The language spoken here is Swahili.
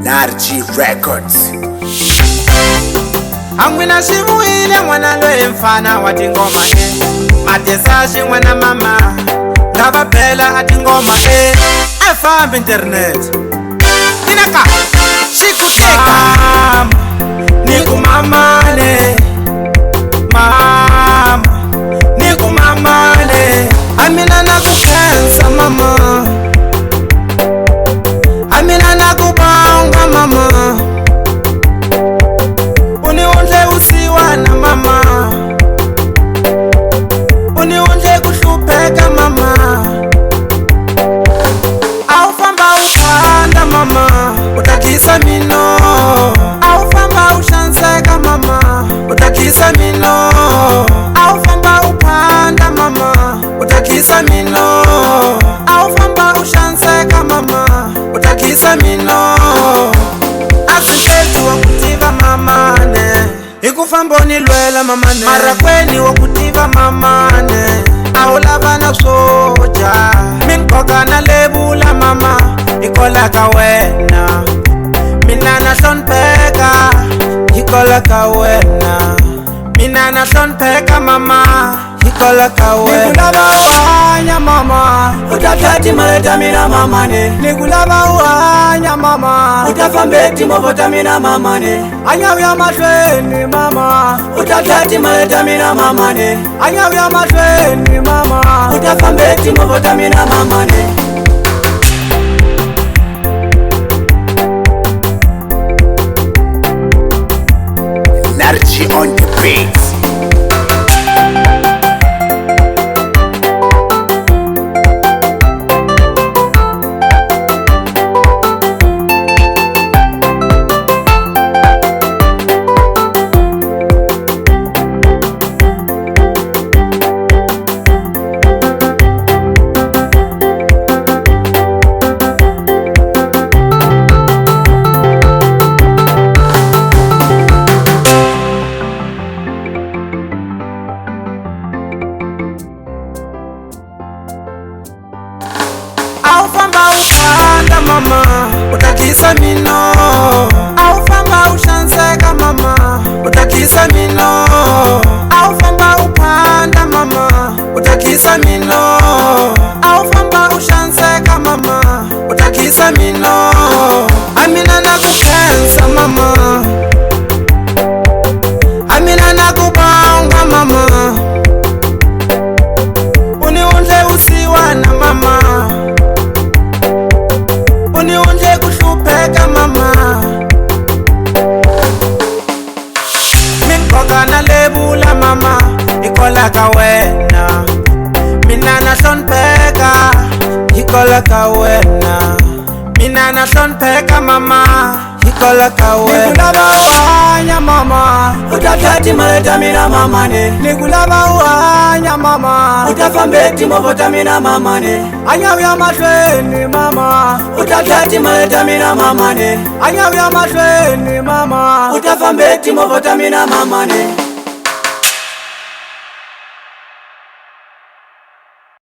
Narji Records. Angwina shivuile mwana lwe mfana wati ngoma Matesashi mwana mama Ngaba pela ati ngoma Afambi internet Tinaka Shikuteka Mama Niku mamane Mama Niku mamane Amina nakukensa mama Amina nakubanga mama Uniunje usiwana mama Uniunje kushupeka mama Aufamba upanda mama Utakisa mino Aufamba ushanseka mama Utakisa mino Aufamba upanda mama Utakisa mino Aufamba ushanseka mama Utakisa mino Asintetu wakutiva mamane Ikufambo nilwela mamane Marakweni wakutiva mamane Aulava na soja Minkoka na lebula mama Ikola kawena Minana son peka Ikola kawena Minana son peka mama Ikola kawena Nikulava uanya mama Utakati maleta mina mamane Nikulava uanya mama Utafambeti movota mina mamane Anyawya matweni mama Utakati maleta mina mamane Anyawya matweni mama Utafambeti movota mina mamane Narji on the beats. Aufamba upanda mama Utakisa mino Aufamba ushanseka mama Utakisa mino Aufamba upanda mama Utakisa mino Aufamba ushanseka mama Utakisa mino Amina nakukensa mama Amina nakubanga mama Uniunje usiwana mama Uniunje kushupeka mama Minkoka na lebula mama Ikola kawena Minana son peka Ikola kawena Minana son peka mama Ikola kawena Nikulava uanya mama Utakati maleta mina mamane Nikulava uanya mama Utafambeti movota mina mamane Anyawya matweni mama Utakati maleta mina mamane Anyawya matweni mama Utafambeti movota mina mamane